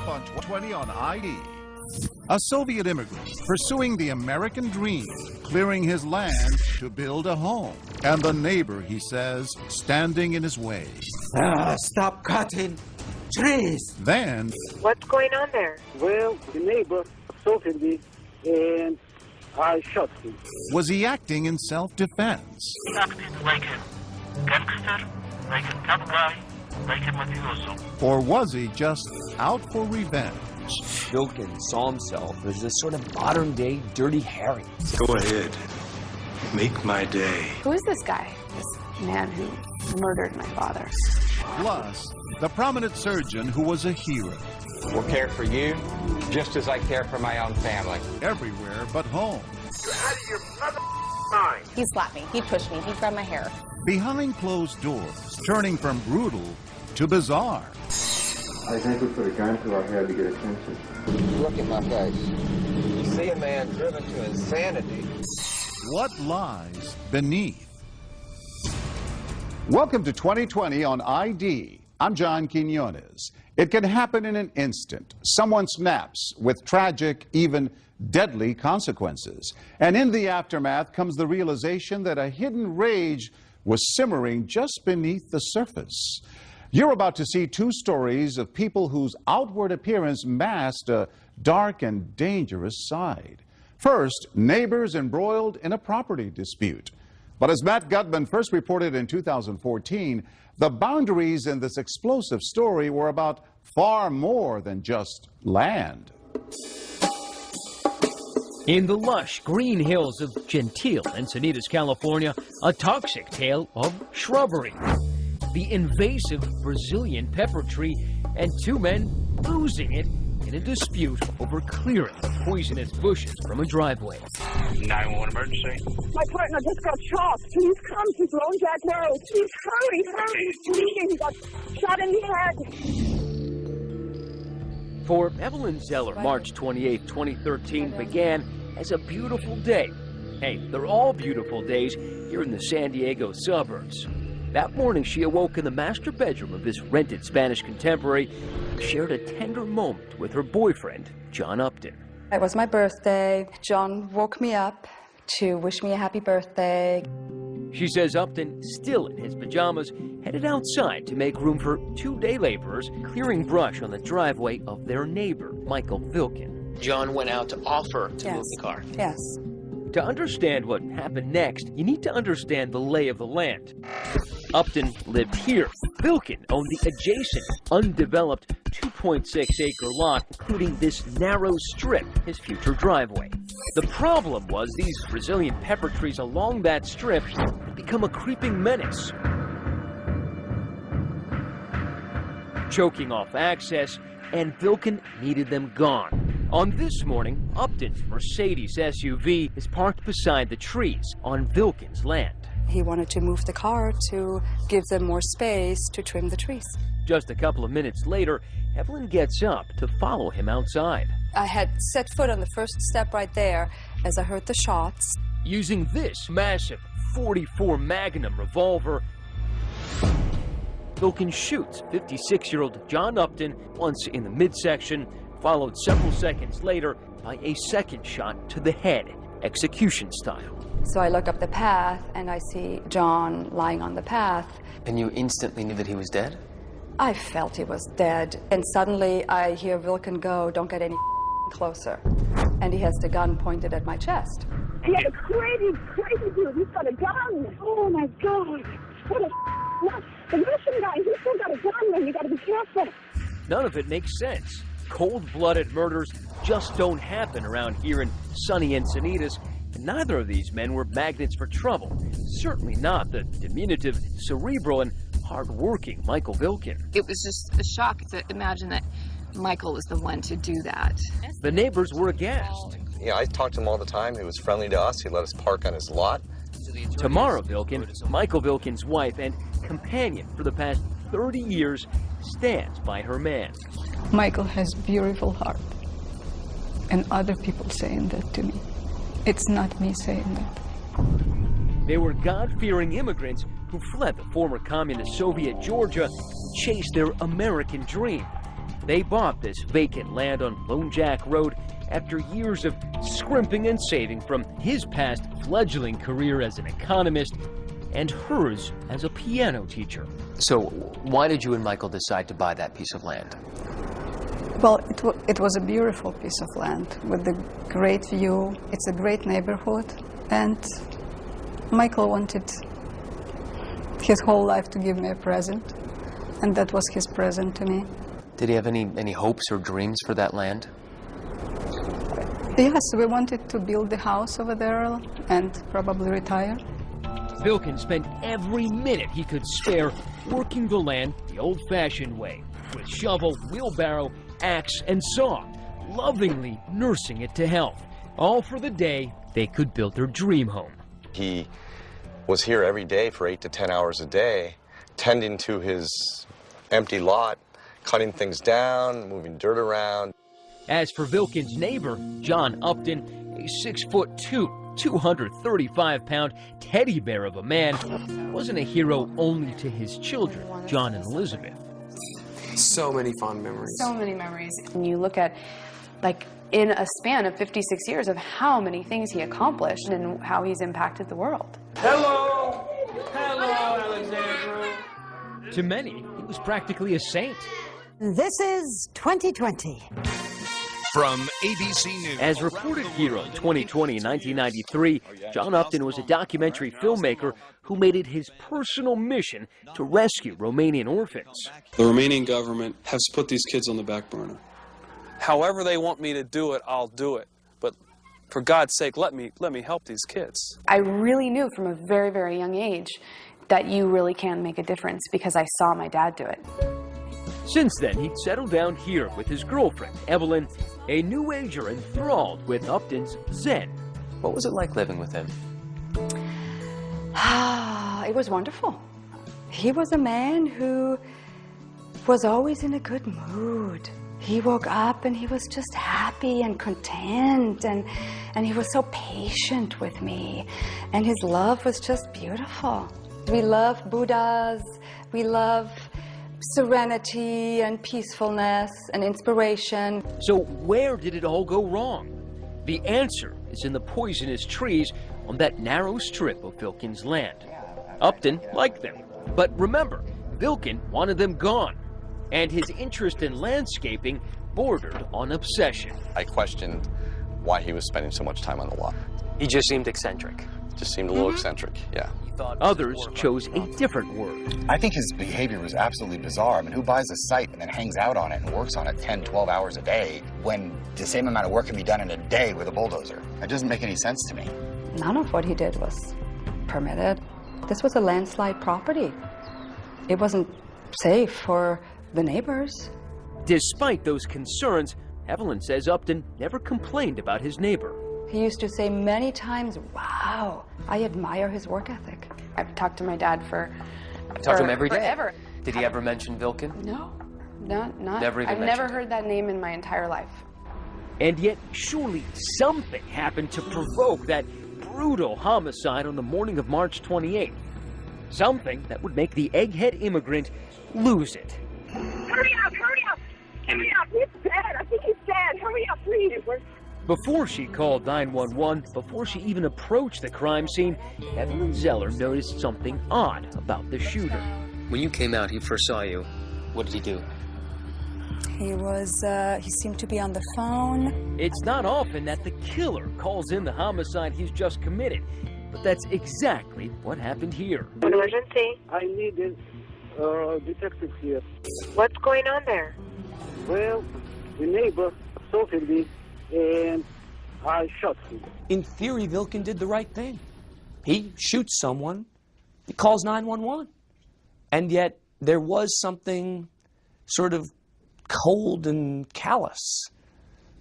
up on 20 on ID. A Soviet immigrant pursuing the American dream, clearing his land to build a home. And the neighbor, he says, standing in his way. Stop cutting trees. Then... What's going on there? Well, the neighbor assaulted me and I shot him. Was he acting in self-defense? He acted like a gangster, like a tough guy, like a mafioso. Or was he just out for revenge? Vilkin saw himself as this sort of modern-day Dirty Harry. Go ahead. Make my day. Who is this guy? This man who murdered my father? Plus, the prominent surgeon who was a hero. We'll care for you just as I care for my own family. Everywhere but home. You're out of your mind. He slapped me, he pushed me, he grabbed my hair. Behind closed doors, turning from brutal to bizarre. I think we put a gun to our head to get attention. Look at my face. You see a man driven to insanity. What lies beneath? Welcome to 2020 on ID. I'm John Quinones. It can happen in an instant. Someone snaps with tragic, even deadly consequences. And in the aftermath comes the realization that a hidden rage was simmering just beneath the surface. You're about to see two stories of people whose outward appearance masked a dark and dangerous side. First, neighbors embroiled in a property dispute. But as Matt Gutman first reported in 2014, the boundaries in this explosive story were about far more than just land. In the lush green hills of Gentile, Encinitas, California, a toxic tale of shrubbery. The invasive Brazilian pepper tree and two men losing it in a dispute over clearing poisonous bushes from a driveway. 911 emergency. My partner just got shot. Please come. He's Lone Jack Road. Please hurry. He's bleeding. He got shot in the head. For Evelyn Zeller, March 28, 2013 began as a beautiful day. Hey, they're all beautiful days here in the San Diego suburbs. That morning, she awoke in the master bedroom of this rented Spanish contemporary and shared a tender moment with her boyfriend, John Upton. It was my birthday. John woke me up to wish me a happy birthday. She says Upton, still in his pajamas, headed outside to make room for two day laborers clearing brush on the driveway of their neighbor, Michael Vilkin. John went out to offer to move the car. Yes. To understand what happened next, you need to understand the lay of the land. Upton lived here. Vilkin owned the adjacent, undeveloped 2.6-acre lot, including this narrow strip, his future driveway. The problem was these Brazilian pepper trees along that strip had become a creeping menace, choking off access, and Vilkin needed them gone. On this morning, Upton's Mercedes SUV is parked beside the trees on Vilkin's land. He wanted to move the car to give them more space to trim the trees. Just a couple of minutes later, Evelyn gets up to follow him outside. I had set foot on the first step right there as I heard the shots. Using this massive .44 Magnum revolver, Vilkin shoots 56-year-old John Upton once in the midsection, followed several seconds later by a second shot to the head, execution style. So I look up the path and I see John lying on the path. And you instantly knew that he was dead? I felt he was dead. And suddenly I hear Vilkin go, "Don't get any closer." And he has the gun pointed at my chest. He had a crazy dude. He's got a gun. Oh my God. What a the Russian guy, he's still got a gun, man. You gotta be careful. None of it makes sense. Cold-blooded murders just don't happen around here in sunny Encinitas. And neither of these men were magnets for trouble. Certainly not the diminutive, cerebral, and hard-working Michael Vilkin. It was just a shock to imagine that Michael was the one to do that. The neighbors were aghast. Yeah, I talked to him all the time. He was friendly to us. He let us park on his lot. Tamara Vilkin, Michael Vilkin's wife and companion for the past 30 years, stands by her man. Michael has beautiful heart, and other people saying that to me. It's not me saying that. They were God-fearing immigrants who fled the former communist Soviet Georgia and chased their American dream. They bought this vacant land on Lone Jack Road after years of scrimping and saving from his past fledgling career as an economist and hers as a piano teacher. So why did you and Michael decide to buy that piece of land? Well, it was a beautiful piece of land with a great view. It's a great neighborhood, and Michael wanted his whole life to give me a present, and that was his present to me. Did he have any hopes or dreams for that land? Yes, we wanted to build the house over there and probably retire. Vilkin spent every minute he could spare working the land the old-fashioned way, with shovel, wheelbarrow, axe, and saw, lovingly nursing it to health, all for the day they could build their dream home. He was here every day for 8 to 10 hours a day, tending to his empty lot, cutting things down, moving dirt around. As for Vilkin's neighbor, John Upton, a 6'2", 235-pound teddy bear of a man, wasn't a hero only to his children, John and Elizabeth. So many fond memories. So many memories. And you look at, like, in a span of 56 years of how many things he accomplished and how he's impacted the world. Hello! Hello, Alexandra! To many, he was practically a saint. This is 2020. From ABC News. As reported here on 2020 and 1993, John Upton was a documentary filmmaker who made it his personal mission to rescue Romanian orphans. The Romanian government has put these kids on the back burner. However they want me to do it, I'll do it. But for God's sake, let me help these kids. I really knew from a very, very young age that you really can make a difference because I saw my dad do it. Since then, he'd settled down here with his girlfriend, Evelyn, a New Ager enthralled with Upton's Zen. What was it like living with him? It was wonderful. He was a man who was always in a good mood. He woke up and he was just happy and content, and he was so patient with me. And his love was just beautiful. We love Buddhas, we love serenity and peacefulness and inspiration. So where did it all go wrong? The answer is in the poisonous trees on that narrow strip of Vilkin's land. Upton liked them, but remember, Vilkin wanted them gone, and his interest in landscaping bordered on obsession. I questioned why he was spending so much time on the lot. He just seemed eccentric. Just seemed a little eccentric, yeah. Others chose a different word. I think his behavior was absolutely bizarre. I mean, who buys a site and then hangs out on it and works on it 10, 12 hours a day when the same amount of work can be done in a day with a bulldozer? It doesn't make any sense to me. None of what he did was permitted. This was a landslide property. It wasn't safe for the neighbors. Despite those concerns, Evelyn says Upton never complained about his neighbor. He used to say many times, wow, I admire his work ethic. I've talked to my dad for I talked to him every day. Forever. Did he ever mention Vilkin? No, not. Never even I've never mentioned heard that name in my entire life. And yet, surely something happened to provoke that brutal homicide on the morning of March 28th. Something that would make the egghead immigrant lose it. Hurry up, hurry up! Hurry up, he's dead. I think he's dead. Hurry up, please. Before she called 911, before she even approached the crime scene, Evelyn Zeller noticed something odd about the shooter. When you came out, he first saw you. What did he do? He seemed to be on the phone. It's not often that the killer calls in the homicide he's just committed, but that's exactly what happened here. Emergency. I need a detective here. What's going on there? Well, the neighbor assaulted me, and I shot him. In theory, Vilkin did the right thing. He shoots someone, he calls 911. And yet, there was something sort of cold and callous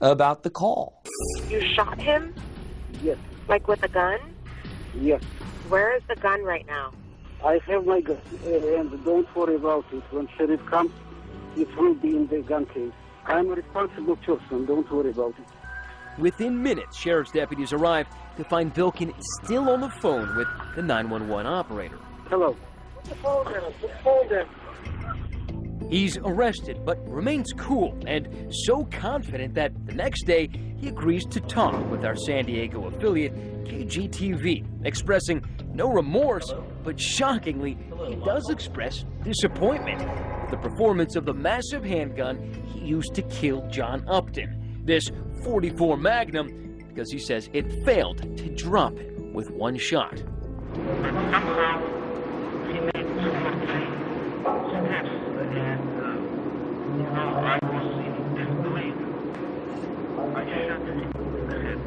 about the call. You shot him? Yes. Like with a gun? Yes. Where is the gun right now? I have my gun, and don't worry about it. When sheriff comes, it will be in the gun case. I'm a responsible person. Don't worry about it. Within minutes, sheriff's deputies arrived to find Vilkin still on the phone with the 911 operator. Hello. Put the phone down. Put the phone down. He's arrested, but remains cool and so confident that the next day he agrees to talk with our San Diego affiliate, KGTV, expressing no remorse, but shockingly, he does express disappointment with the performance of the massive handgun he used to kill John Upton. This .44 Magnum, because he says it failed to drop him with one shot. But somehow he made 2 or 3 steps, and I was in disbelief. I shot him in the head.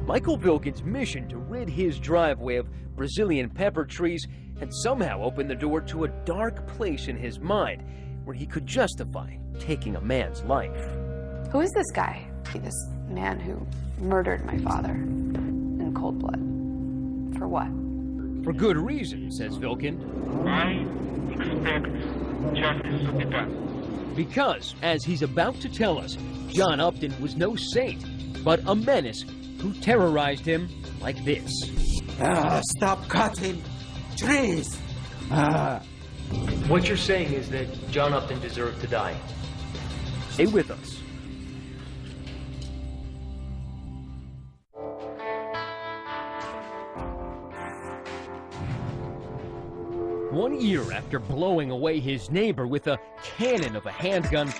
Michael Vilken's mission to rid his driveway of Brazilian pepper trees had somehow opened the door to a dark place in his mind where he could justify taking a man's life. Who is this guy? This man who murdered my father in cold blood. For what? For good reason, says Vilken. I expect justice to be done. Because, as he's about to tell us, John Upton was no saint, but a menace who terrorized him like this. Stop cutting trees! What you're saying is that John Upton deserved to die. Stay with us. One year after blowing away his neighbor with a cannon of a handgun,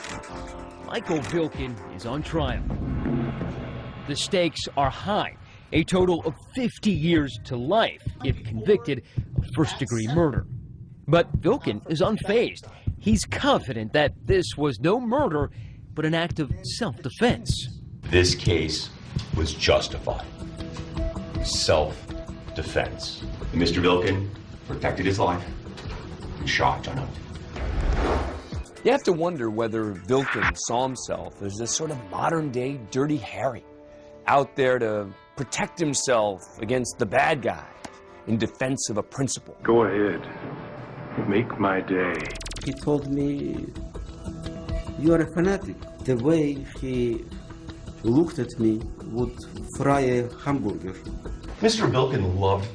Michael Vilken is on trial. The stakes are high, a total of 50 years to life if convicted of first-degree murder. But Vilken is unfazed. He's confident that this was no murder, but an act of self-defense. This case was justified. Self-defense. Mr. Vilken protected his life and shot John Upton. You have to wonder whether Vilken saw himself as this sort of modern-day Dirty Harry, out there to protect himself against the bad guy in defense of a principle. Go ahead. Make my day. He told me, you are a fanatic. The way he looked at me would fry a hamburger. Mr. Vilken loved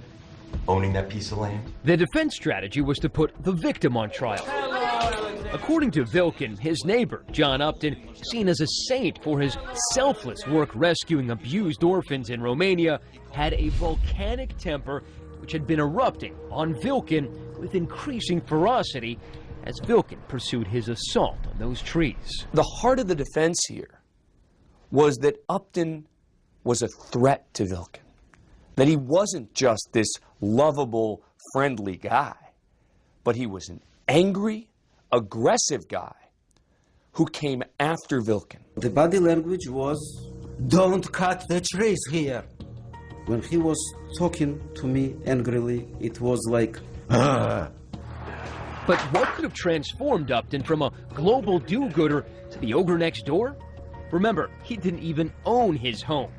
owning that piece of land. The defense strategy was to put the victim on trial. According to Vilken, his neighbor, John Upton, seen as a saint for his selfless work rescuing abused orphans in Romania, had a volcanic temper which had been erupting on Vilken with increasing ferocity as Vilken pursued his assault on those trees. The heart of the defense here was that Upton was a threat to Vilken, that he wasn't just this lovable, friendly guy, but he was an angry, aggressive guy who came after Vilken. The body language was, don't cut the trees here. When he was talking to me angrily, it was like, But what could have transformed Upton from a global do-gooder to the ogre next door? Remember, he didn't even own his home.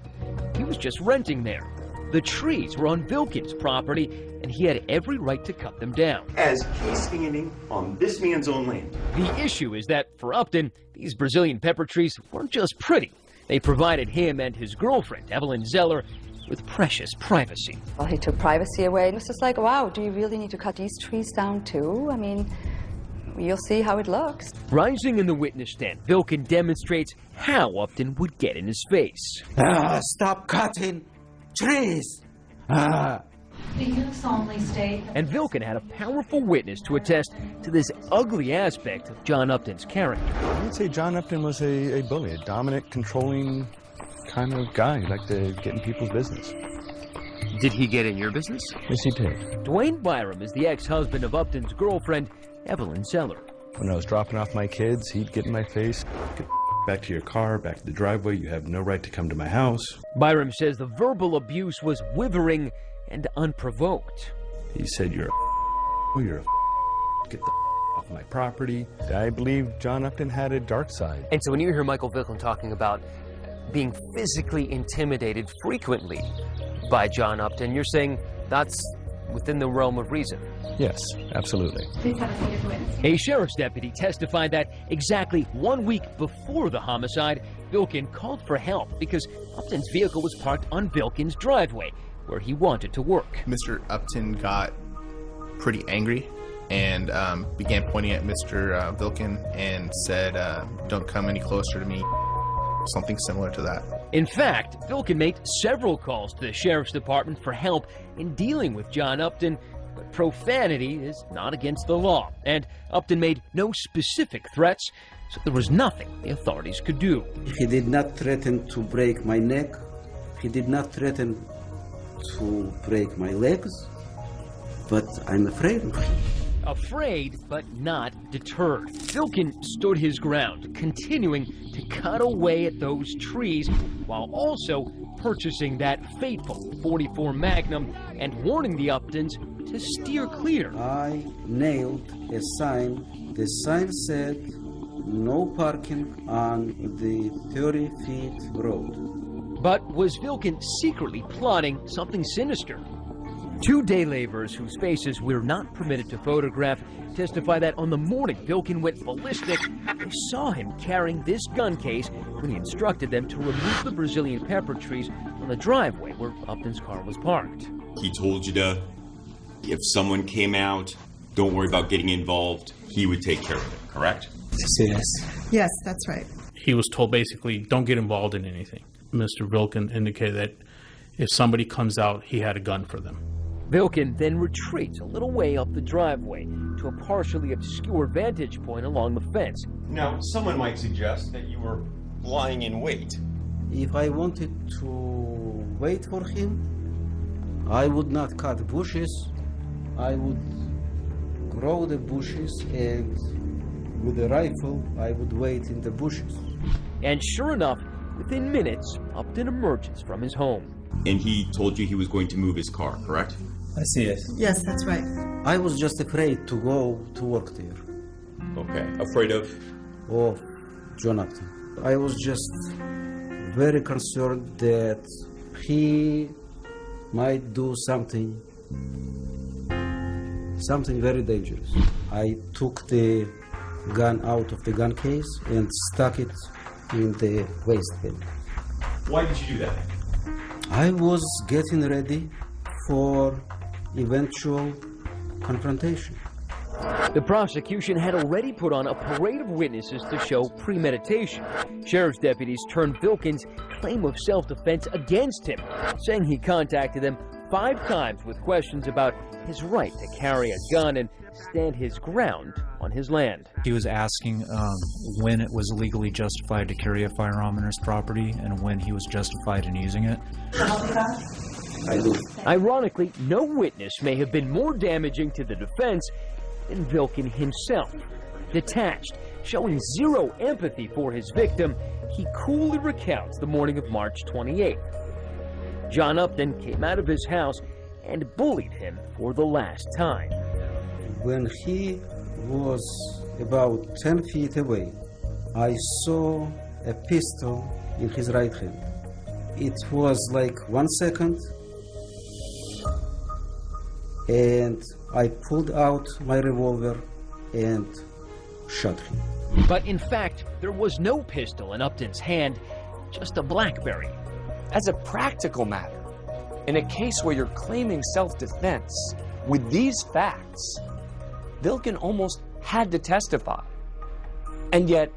He was just renting there. The trees were on Vilken's property, and he had every right to cut them down. As he's standing on this man's own land. The issue is that, for Upton, these Brazilian pepper trees weren't just pretty. They provided him and his girlfriend, Evelyn Zeller, with precious privacy. Well, he took privacy away. It was just like, wow, do you really need to cut these trees down too? I mean, you'll see how it looks. Rising in the witness stand, Vilken demonstrates how Upton would get in his face. Stop cutting trees! Do you solemnly state... And Vilken had a powerful witness to attest to this ugly aspect of John Upton's character. I would say John Upton was a bully, a dominant, controlling kind of guy who liked to get in people's business. Did he get in your business? Yes, he did. Dwayne Byram is the ex-husband of Upton's girlfriend, Evelyn Zeller. When I was dropping off my kids, he'd get in my face. Get back to your car, back to the driveway. You have no right to come to my house. Byram says the verbal abuse was withering and unprovoked. He said, you're get the off my property. I believe John Upton had a dark side. And so when you hear Michael Vilken talking about being physically intimidated frequently by John Upton, you're saying that's within the realm of reason? Yes, absolutely. Please have a seat as a witness. A sheriff's deputy testified that exactly 1 week before the homicide, Vilken called for help because Upton's vehicle was parked on Vilken's driveway, where he wanted to work. Mr. Upton got pretty angry and began pointing at Mr. Vilkin and said, "Don't come any closer to me." Something similar to that. In fact, Vilkin made several calls to the sheriff's department for help in dealing with John Upton, but profanity is not against the law, and Upton made no specific threats, so there was nothing the authorities could do. He did not threaten to break my neck. He did not threaten to break my legs, but I'm afraid of him. Afraid, but not deterred. Vilkin stood his ground, continuing to cut away at those trees while also purchasing that fateful .44 Magnum and warning the Uptons to steer clear. I nailed a sign. The sign said, "No parking on the 30-feet road." But was Vilkin secretly plotting something sinister? 2 day laborers whose faces we're not permitted to photograph testify that on the morning Vilkin went ballistic, they saw him carrying this gun case when he instructed them to remove the Brazilian pepper trees on the driveway where Upton's car was parked. He told you to, if someone came out, don't worry about getting involved. He would take care of it, correct? Yes. Yes, that's right. He was told basically, don't get involved in anything. Mr. Vilkin indicated that if somebody comes out, he had a gun for them. Vilkin then retreats a little way up the driveway to a partially obscure vantage point along the fence. Now, someone might suggest that you were lying in wait. If I wanted to wait for him, I would not cut bushes. I would grow the bushes, and with a rifle, I would wait in the bushes. And sure enough, within minutes, Upton emerges from his home. And he told you he was going to move his car, correct? I see it. Yes, that's right. I was just afraid to go to work there. Okay. Afraid of? Of John Upton. I was just very concerned that he might do something very dangerous. I took the gun out of the gun case and stuck it in the waistband. Why did you do that? I was getting ready for eventual confrontation. The prosecution had already put on a parade of witnesses to show premeditation. Sheriff's deputies turned Vilkin's claim of self-defense against him, saying he contacted them 5 times with questions about his right to carry a gun and stand his ground on his land. He was asking when it was legally justified to carry a firearm on his property and when he was justified in using it. I do. Ironically, no witness may have been more damaging to the defense than Vilkin himself. Detached, showing zero empathy for his victim, he coolly recounts the morning of March 28th. John Upton came out of his house and bullied him for the last time. When he was about 10 feet away, I saw a pistol in his right hand. It was like 1 second, and I pulled out my revolver and shot him. But in fact, there was no pistol in Upton's hand, just a BlackBerry. As a practical matter, in a case where you're claiming self-defense, with these facts, Vilkin almost had to testify. And yet,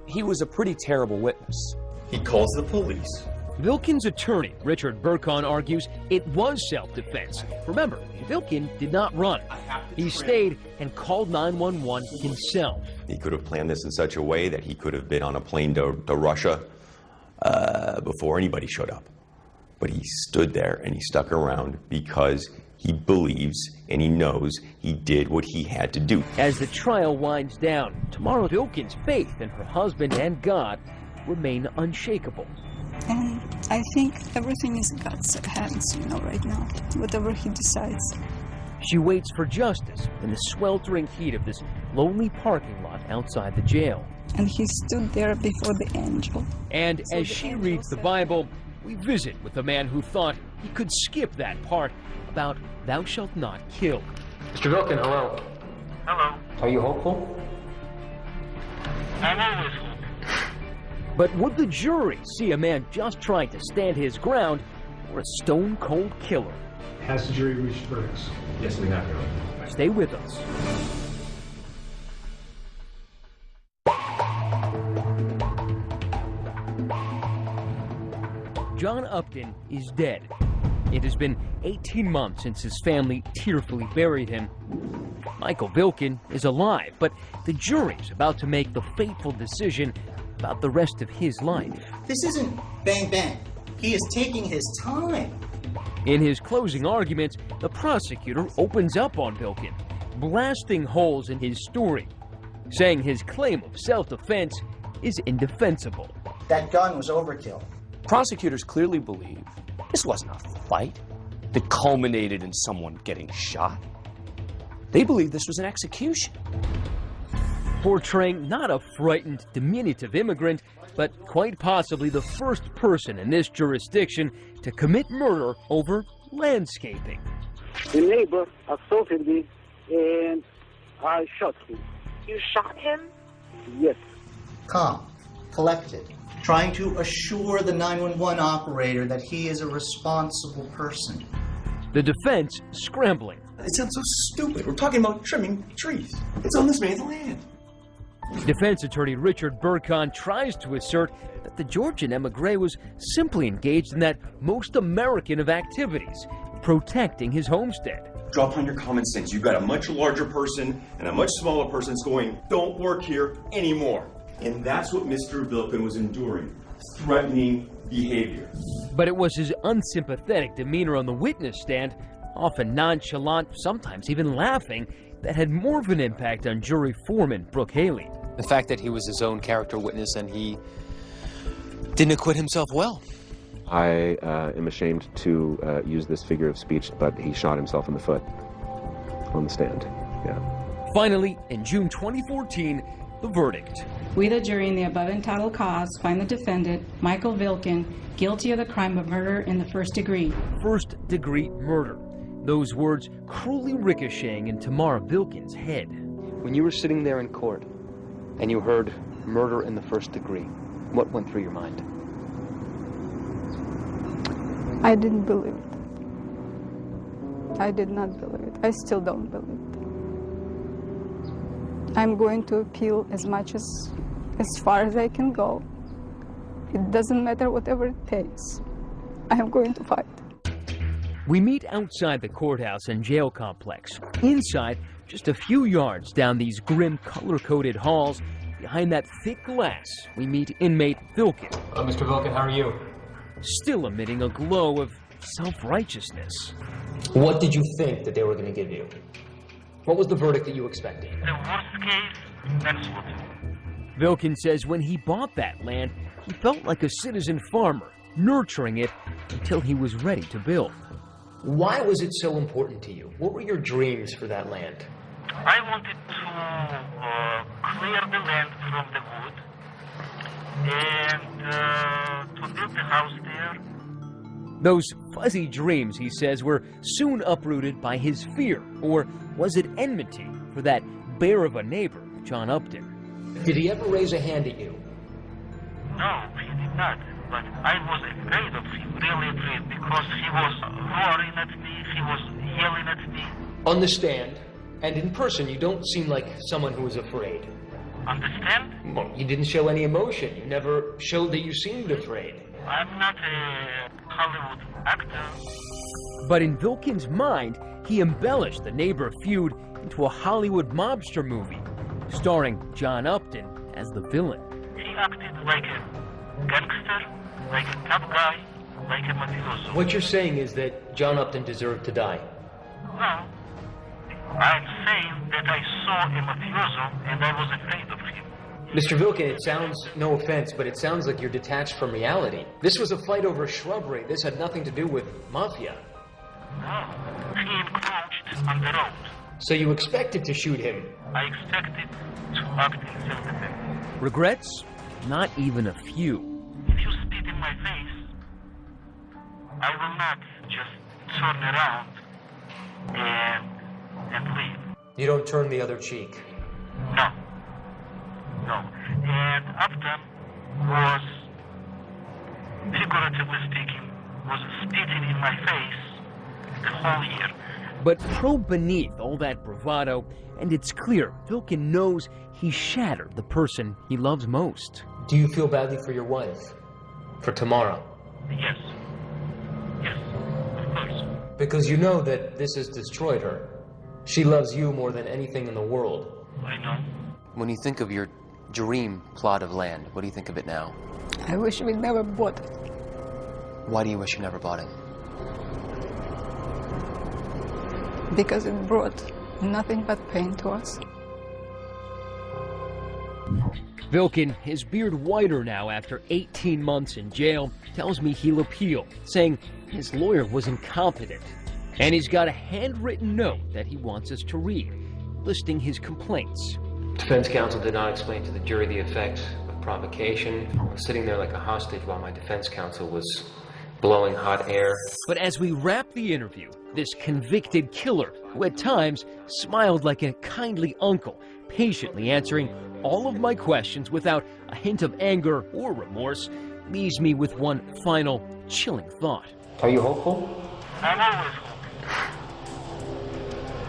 he was a pretty terrible witness. He calls the police. Vilkin's attorney, Richard Burkon, argues it was self-defense. Remember, Vilkin did not run. He stayed and called 911 himself. He could have planned this in such a way that he could have been on a plane to Russia before anybody showed up. But he stood there and he stuck around because he believes and he knows he did what he had to do. As the trial winds down, tomorrow Vilkin's faith in her husband and God remain unshakable. And I think everything is in God's hands, right now, whatever he decides. She waits for justice in the sweltering heat of this lonely parking lot outside the jail. And he stood there before the angel. And as she reads the Bible, we visit with the man who thought he could skip that part about thou shalt not kill. Mr. Vilkin, hello. Hello. Are you hopeful? I'm always hopeful. But would the jury see a man just trying to stand his ground or a stone-cold killer? Has the jury reached verdicts? Yes, we have, Your Honor. Stay with us. John Upton is dead. It has been 18 months since his family tearfully buried him. Michael Vilkin is alive, but the jury's about to make the fateful decision about the rest of his life. This isn't bang bang. He is taking his time. In his closing arguments, the prosecutor opens up on Vilkin, blasting holes in his story, saying his claim of self-defense is indefensible. That gun was overkill. Prosecutors clearly believe this wasn't a fight that culminated in someone getting shot. They believe this was an execution. Portraying not a frightened, diminutive immigrant, but quite possibly the first person in this jurisdiction to commit murder over landscaping. The neighbor assaulted me and I shot him. You shot him? Yes. Calm, collected, trying to assure the 911 operator that he is a responsible person. The defense scrambling. It sounds so stupid. We're talking about trimming trees. It's on this man's land. Defense attorney Richard Burkhan tries to assert that the Georgian emigre was simply engaged in that most American of activities, protecting his homestead. Draw upon your common sense. You've got a much larger person and a much smaller person that's going, don't work here anymore. And that's what Mr. Vilkin was enduring, threatening behavior. But it was his unsympathetic demeanor on the witness stand, often nonchalant, sometimes even laughing, that had more of an impact on jury foreman Brooke Haley. The fact that he was his own character witness and he didn't acquit himself well. I am ashamed to use this figure of speech, but he shot himself in the foot on the stand. Yeah. Finally, in June 2014, the verdict. We, the jury, in the above entitled cause, find the defendant, Michael Vilkin, guilty of the crime of murder in the first degree. First-degree murder. Those words cruelly ricocheting in Tamara Vilkin's head. When you were sitting there in court and you heard murder in the first degree, what went through your mind? I didn't believe it. I did not believe it. I still don't believe it. I'm going to appeal as far as I can go. It doesn't matter whatever it takes. I am going to fight. We meet outside the courthouse and jail complex. Inside, just a few yards down these grim, color-coded halls, behind that thick glass, we meet inmate Vilkin. Hello, Mr. Vilkin, how are you? Still emitting a glow of self-righteousness. What did you think that they were going to give you? What was the verdict that you expected? The worst case, that's what. Vilkin says when he bought that land, he felt like a citizen farmer, nurturing it until he was ready to build. Why was it so important to you? What were your dreams for that land? I wanted to clear the land from the wood and to build the house there. Those fuzzy dreams, he says, were soon uprooted by his fear, or was it enmity for that bear of a neighbor, John Upton? Did he ever raise a hand at you? No, he did not. But I was afraid of him, really afraid, because he was roaring at me, he was yelling at me. On the stand and in person, you don't seem like someone who was afraid. Understand? Well, you didn't show any emotion. You never showed that you seemed afraid. I'm not a Hollywood actor. But in Vilkin's mind, he embellished the neighbor feud into a Hollywood mobster movie, starring John Upton as the villain. He acted like a gangster, like a tough guy, like a mafioso. What you're saying is that John Upton deserved to die? No. I'm saying that I saw a mafioso and I was afraid of him. Mr. Vilkin, it sounds, no offense, but it sounds like you're detached from reality. This was a fight over shrubbery. This had nothing to do with mafia. No. He encroached on the road. So you expected to shoot him? I expected to act in self-defense. Regrets? Not even a few. If you spit in my face, I will not just turn around and leave. You don't turn the other cheek? No. No. And Upton was, figuratively speaking, was spitting in my face the whole year. But probe beneath all that bravado, and it's clear Vilkin knows he shattered the person he loves most. Do you feel badly for your wife? For Tamara? Yes. Yes, of course. Because you know that this has destroyed her. She loves you more than anything in the world. I know. When you think of your dream plot of land, what do you think of it now? I wish we never bought it. Why do you wish you never bought it? Because it brought nothing but pain to us. Vilkin, his beard whiter now after 18 months in jail, tells me he'll appeal, saying his lawyer was incompetent. And he's got a handwritten note that he wants us to read, listing his complaints. Defense counsel did not explain to the jury the effects of provocation. I was sitting there like a hostage while my defense counsel was blowing hot air. But as we wrap the interview, this convicted killer, who at times smiled like a kindly uncle, patiently answering all of my questions without a hint of anger or remorse, leaves me with one final chilling thought. Are you hopeful? I'm always hopeful.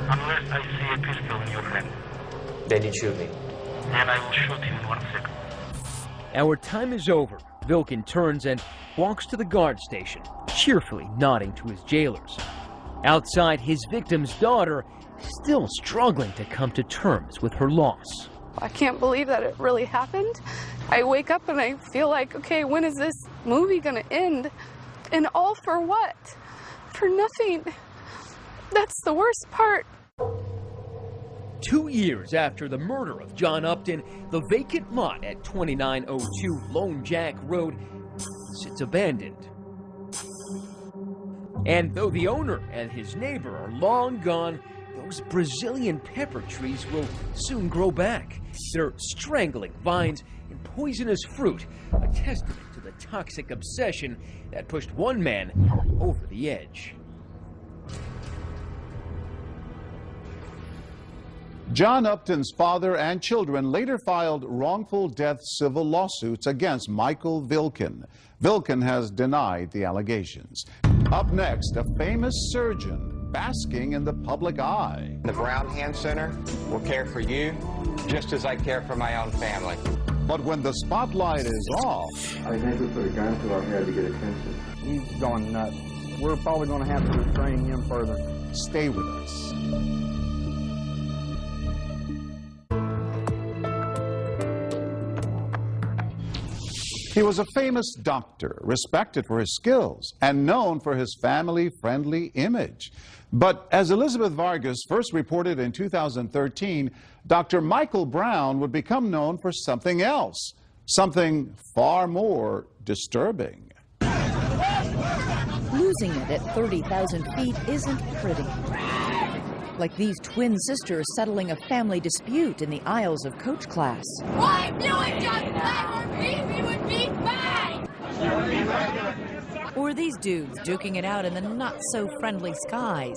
Unless I see a pistol in your hand. Then you shoot me. Then I will shoot you in 1 second. Our time is over. Vilkin turns and walks to the guard station, cheerfully nodding to his jailers. Outside, his victim's daughter is still struggling to come to terms with her loss. I can't believe that it really happened. I wake up and I feel like, okay, when is this movie gonna end? And all for what? For nothing. That's the worst part. 2 years after the murder of John Upton, the vacant lot at 2902 Lone Jack Road sits abandoned. And though the owner and his neighbor are long gone, those Brazilian pepper trees will soon grow back. Their strangling vines and poisonous fruit, a testament to the toxic obsession that pushed one man over the edge. John Upton's father and children later filed wrongful death civil lawsuits against Michael Vilkin. Vilkin has denied the allegations. Up next, a famous surgeon basking in the public eye. The Brown Hand Center will care for you just as I care for my own family. But when the spotlight is off... I think we put a gun to our head to get attention. He's gone nuts. We're probably going to have to restrain him further. Stay with us. He was a famous doctor, respected for his skills, and known for his family-friendly image. But as Elizabeth Vargas first reported in 2013, Dr. Michael Brown would become known for something else, something far more disturbing. Losing it at 30,000 feet isn't pretty. Like these twin sisters settling a family dispute in the aisles of coach class. Why do it just let her beat me would beat me? Or these dudes duking it out in the not-so-friendly skies.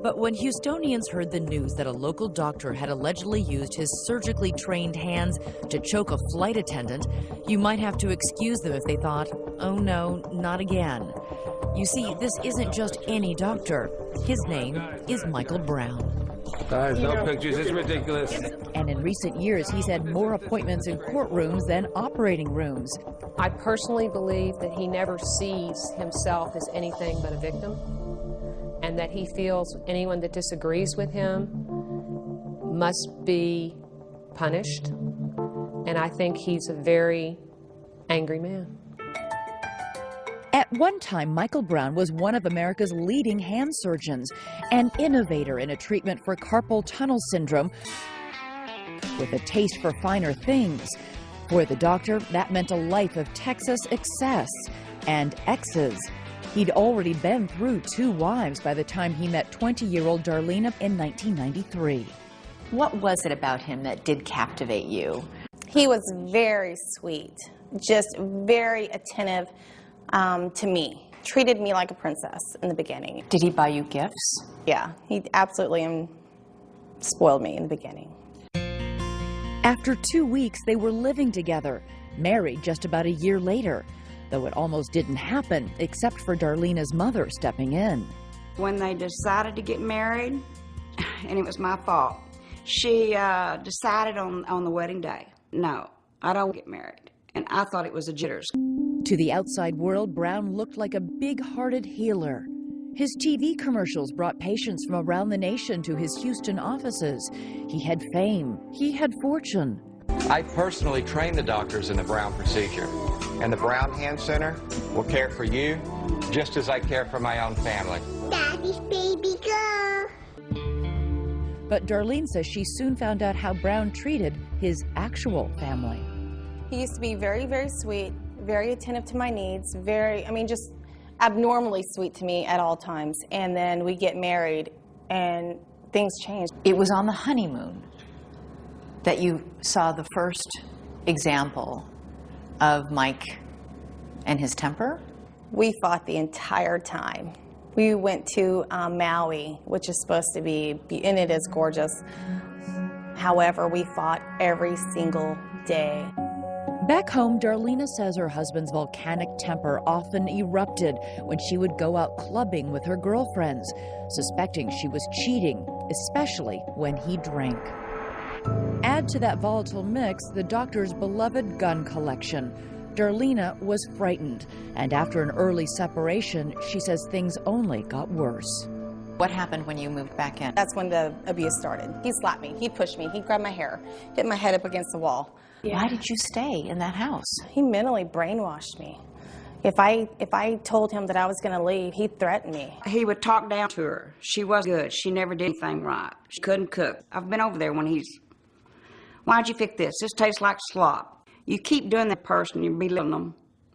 But when Houstonians heard the news that a local doctor had allegedly used his surgically trained hands to choke a flight attendant, you might have to excuse them if they thought, oh no, not again. You see, this isn't just any doctor. His name is Michael Brown. Guys, no pictures. It's ridiculous. And in recent years, he's had more appointments in courtrooms than operating rooms. I personally believe that he never sees himself as anything but a victim, and that he feels anyone that disagrees with him must be punished. And I think he's a very angry man. At one time, Michael Brown was one of America's leading hand surgeons, an innovator in a treatment for carpal tunnel syndrome with a taste for finer things. For the doctor, that meant a life of Texas excess and exes. He'd already been through 2 wives by the time he met 20-year-old Darlene in 1993. What was it about him that did captivate you? He was very sweet, just very attentive to me. Treated me like a princess in the beginning. Did he buy you gifts? Yeah, he absolutely spoiled me in the beginning. After 2 weeks, they were living together, married just about a year later, though it almost didn't happen except for Darlena's mother stepping in. When they decided to get married, and it was my fault, she decided on the wedding day, no, I don't get married. And I thought it was a jitters. To the outside world, Brown looked like a big-hearted healer. His TV commercials brought patients from around the nation to his Houston offices. He had fame. He had fortune. I personally train the doctors in the Brown procedure, and the Brown Hand Center will care for you just as I care for my own family. Daddy's baby girl. But Darlene says she soon found out how Brown treated his actual family. He used to be very, very sweet, very attentive to my needs, just abnormally sweet to me at all times. And then we get married and things changed. It was on the honeymoon that you saw the first example of Mike and his temper? We fought the entire time. We went to Maui, which is supposed to be, and it is gorgeous. However, we fought every single day. Back home, Darlena says her husband's volcanic temper often erupted when she would go out clubbing with her girlfriends, suspecting she was cheating, especially when he drank. Add to that volatile mix the doctor's beloved gun collection. Darlena was frightened, and after an early separation, she says things only got worse. What happened when you moved back in? That's when the abuse started. He slapped me, he pushed me, he grabbed my hair, hit my head up against the wall. Why did you stay in that house? He mentally brainwashed me. If I told him that I was going to leave, he'd threaten me. He would talk down to her. She was good. She never did anything right. She couldn't cook. I've been over there when he's, why'd you fix this? This tastes like slop. You keep doing that person, you belittling them.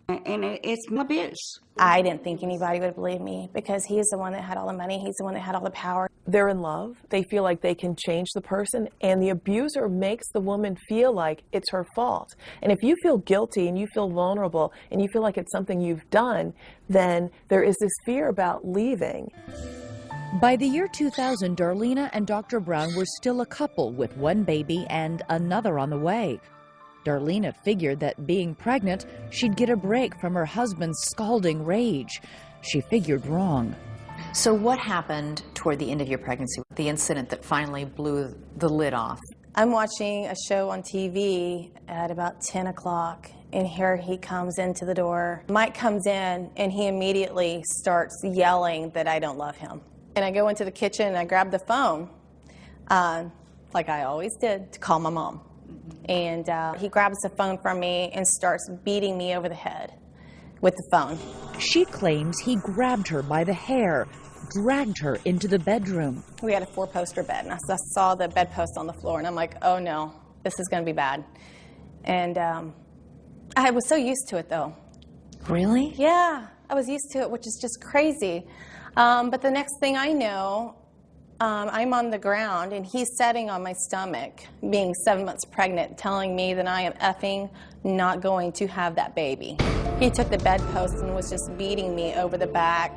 And it's abuse. I didn't think anybody would believe me because he's the one that had all the money. He's the one that had all the power. They're in love. They feel like they can change the person, and the abuser makes the woman feel like it's her fault. And if you feel guilty and you feel vulnerable and you feel like it's something you've done, then there is this fear about leaving. By the year 2000, Darlena and Dr. Brown were still a couple with one baby and another on the way. Darlena figured that being pregnant, she'd get a break from her husband's scalding rage. She figured wrong. So what happened toward the end of your pregnancy, the incident that finally blew the lid off? I'm watching a show on TV at about 10 o'clock, and here he comes into the door. Mike comes in, and he immediately starts yelling that I don't love him. And I go into the kitchen, and I grab the phone, like I always did, to call my mom. And he grabs the phone from me and starts beating me over the head with the phone. She claims he grabbed her by the hair, dragged her into the bedroom. We had a 4-poster bed, and I saw the bedpost on the floor, and I'm like, oh no, this is going to be bad. And I was so used to it, though. Really? Yeah, I was used to it, which is just crazy. But the next thing I know, I'm on the ground, and he's sitting on my stomach, being 7 months pregnant, telling me that I am effing not going to have that baby. He took the bedpost and was just beating me over the back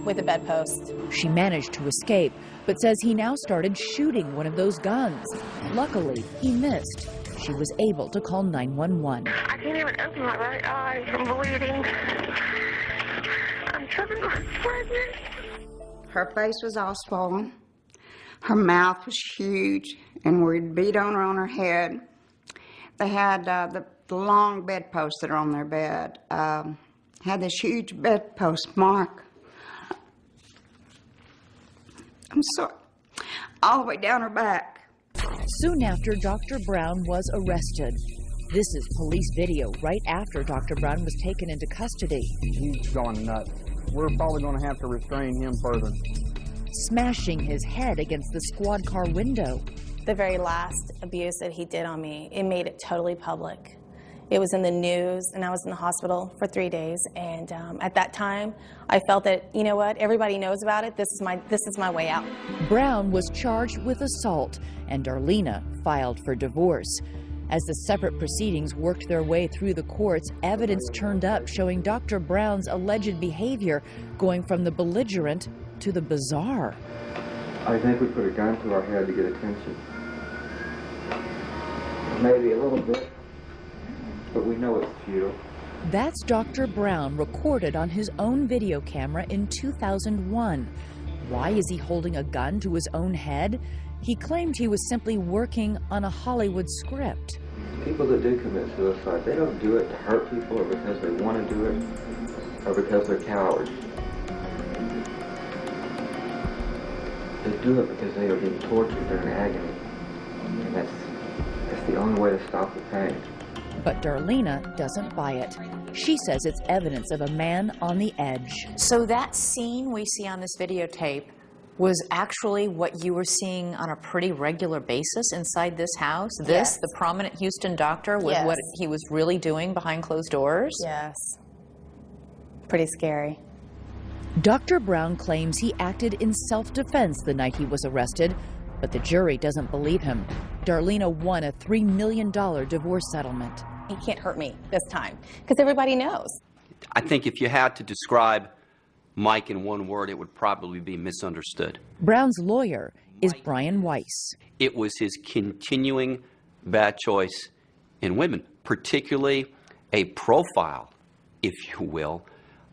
with the bedpost. She managed to escape, but says he now started shooting one of those guns. Luckily, he missed. She was able to call 911. I can't even open my right eye. I'm bleeding. I'm 7 months pregnant. Her face was all swollen. Her mouth was huge, and we'd beat on her on her head. They had the long bedposts that are on their bed. Had this huge bedpost mark. I'm sorry. All the way down her back. Soon after, Dr. Brown was arrested. This is police video right after Dr. Brown was taken into custody. He's gone nuts. We're probably going to have to restrain him further. Smashing his head against the squad car window. The very last abuse that he did on me, it made it totally public. It was in the news, and I was in the hospital for 3 days. And at that time, I felt that, you know what, everybody knows about it. This is my way out. Brown was charged with assault, and Darlena filed for divorce. As the separate proceedings worked their way through the courts, evidence turned up showing Dr. Brown's alleged behavior going from the belligerent to the bizarre. I think we put a gun to our head to get attention. Maybe a little bit, but we know it's futile. That's Dr. Brown, recorded on his own video camera in 2001. Why is he holding a gun to his own head? He claimed he was simply working on a Hollywood script. People that do commit suicide, they don't do it to hurt people or because they want to do it or because they're cowards. They do it because they are being tortured during agony. And that's the only way to stop the pain. But Darlena doesn't buy it. She says it's evidence of a man on the edge. So that scene we see on this videotape was actually what you were seeing on a pretty regular basis inside this house? This, Yes. the prominent Houston doctor, was Yes. what he was really doing behind closed doors? Yes. Pretty scary. Dr. Brown claims he acted in self-defense the night he was arrested, but the jury doesn't believe him. Darlena won a $3 million divorce settlement. He can't hurt me this time because everybody knows. I think if you had to describe Mike in one word, it would probably be misunderstood. Brown's lawyer is Brian Weiss. It was his continuing bad choice in women, particularly a profile, if you will,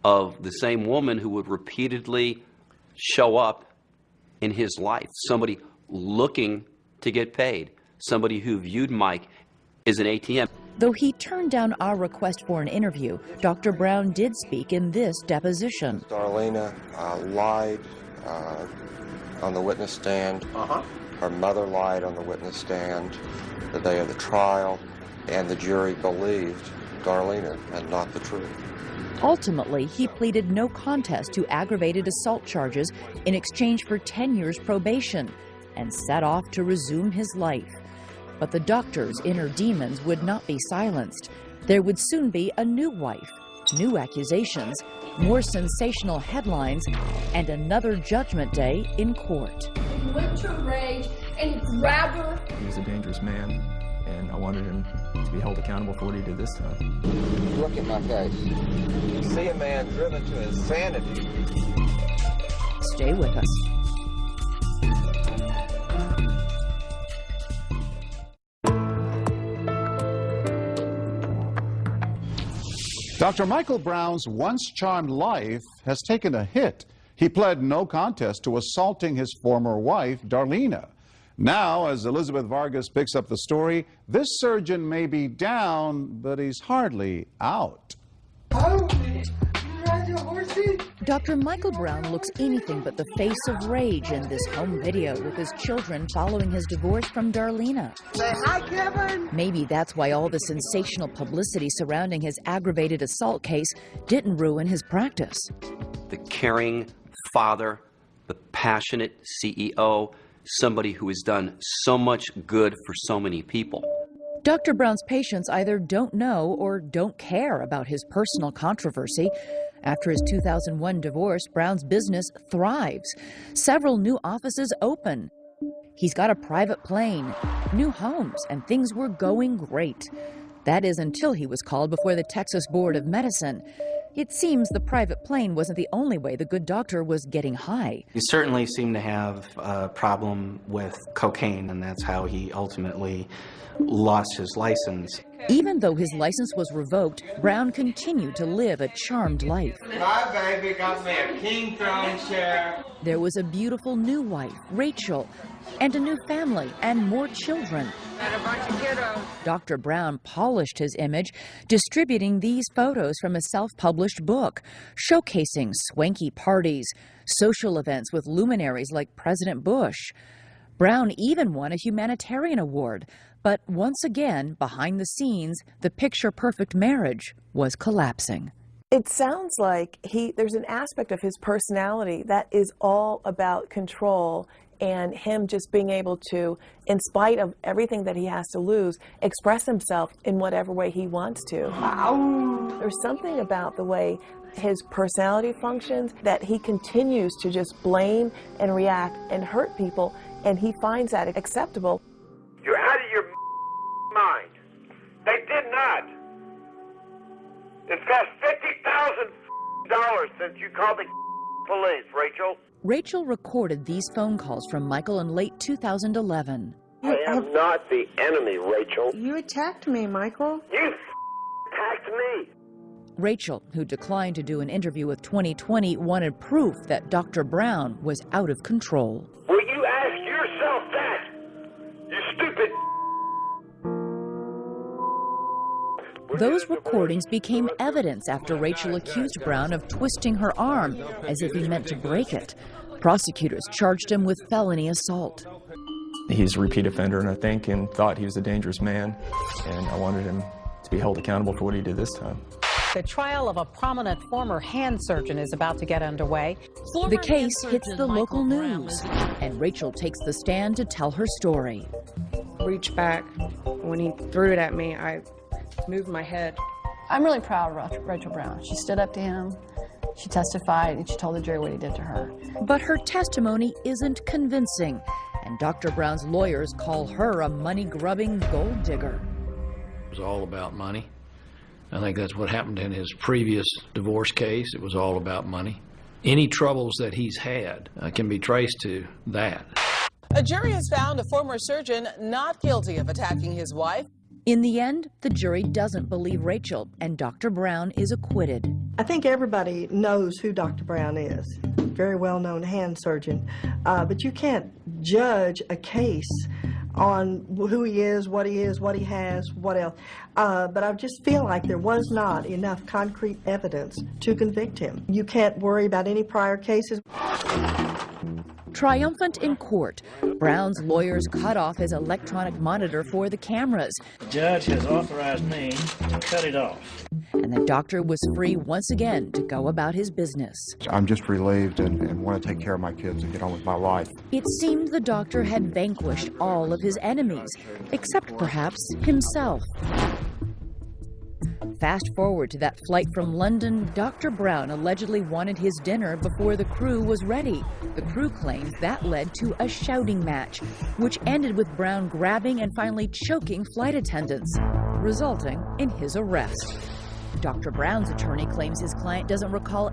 of the same woman who would repeatedly show up in his life. Somebody looking to get paid. Somebody who viewed Mike as an ATM. Though he turned down our request for an interview, Dr. Brown did speak in this deposition. Darlena lied on the witness stand. Her mother lied on the witness stand the day of the trial, and the jury believed Darlena and not the truth. Ultimately, he pleaded no contest to aggravated assault charges in exchange for 10 years probation and set off to resume his life. But the doctor's inner demons would not be silenced. There would soon be a new wife, new accusations, more sensational headlines, and another judgment day in court. He went to rage and he grabbed her. He was a dangerous man, and I wanted him to be held accountable for what he did this time. Look at my face. You see a man driven to insanity. Stay with us. Dr. Michael Brown's once charmed life has taken a hit. He pled no contest to assaulting his former wife, Darlena. Now, as Elizabeth Vargas picks up the story, this surgeon may be down, but he's hardly out. Dr. Michael Brown looks anything but the face of rage in this home video with his children following his divorce from Darlena. Say hi, Kevin. Maybe that's why all the sensational publicity surrounding his aggravated assault case didn't ruin his practice. The caring father, the passionate CEO, somebody who has done so much good for so many people. Dr. Brown's patients either don't know or don't care about his personal controversy. After his 2001 divorce, Brown's business thrives. Several new offices open. He's got a private plane, new homes, and things were going great. That is until he was called before the Texas Board of Medicine. It seems the private plane wasn't the only way the good doctor was getting high. He certainly seemed to have a problem with cocaine, and that's how he ultimately lost his license. Even though his license was revoked, Brown continued to live a charmed life. My baby got me a king throne chair. There was a beautiful new wife, Rachel, and a new family and more children. And a bunch of kiddos. Dr. Brown polished his image, distributing these photos from a self-published book, showcasing swanky parties, social events with luminaries like President Bush. Brown even won a humanitarian award, but once again, behind the scenes, the picture-perfect marriage was collapsing. It sounds like there's an aspect of his personality that is all about control and him just being able to, in spite of everything that he has to lose, express himself in whatever way he wants to. There's something about the way his personality functions that he continues to just blame and react and hurt people, and he finds that acceptable. You're out of your mind. They did not. It's cost $50,000 since you called the police, Rachel. Rachel recorded these phone calls from Michael in late 2011. I am not the enemy, Rachel. You attacked me, Michael. You attacked me. Rachel, who declined to do an interview with 2020, wanted proof that Dr. Brown was out of control. Will you ask yourself that? You stupid. Those recordings became evidence after Rachel accused Brown of twisting her arm as if he meant to break it. Prosecutors charged him with felony assault. He's a repeat offender, and I think, and thought he was a dangerous man, and I wanted him to be held accountable for what he did this time. The trial of a prominent former hand surgeon is about to get underway. The case hits the local news, and Rachel takes the stand to tell her story. Reached back. When he threw it at me, I moved my head. I'm really proud of Rachel Brown. She stood up to him, she testified, and she told the jury what he did to her. But her testimony isn't convincing, and Dr. Brown's lawyers call her a money-grubbing gold digger. It was all about money. I think that's what happened in his previous divorce case. It was all about money. Any troubles that he's had can be traced to that. A jury has found a former surgeon not guilty of attacking his wife. In the end, the jury doesn't believe Rachel, and Dr. Brown is acquitted. I think everybody knows who Dr. Brown is. Very well-known hand surgeon. But you can't judge a case on who he is, what he has, what else. But I just feel like there was not enough concrete evidence to convict him. You can't worry about any prior cases. Triumphant in court, Brown's lawyers cut off his electronic monitor for the cameras. The judge has authorized me to cut it off. And the doctor was free once again to go about his business. I'm just relieved and want to take care of my kids and get on with my life. It seemed the doctor had vanquished all of his enemies, except perhaps himself. Fast forward to that flight from London, Dr. Brown allegedly wanted his dinner before the crew was ready. The crew claims that led to a shouting match, which ended with Brown grabbing and finally choking flight attendants, resulting in his arrest. Dr. Brown's attorney claims his client doesn't recall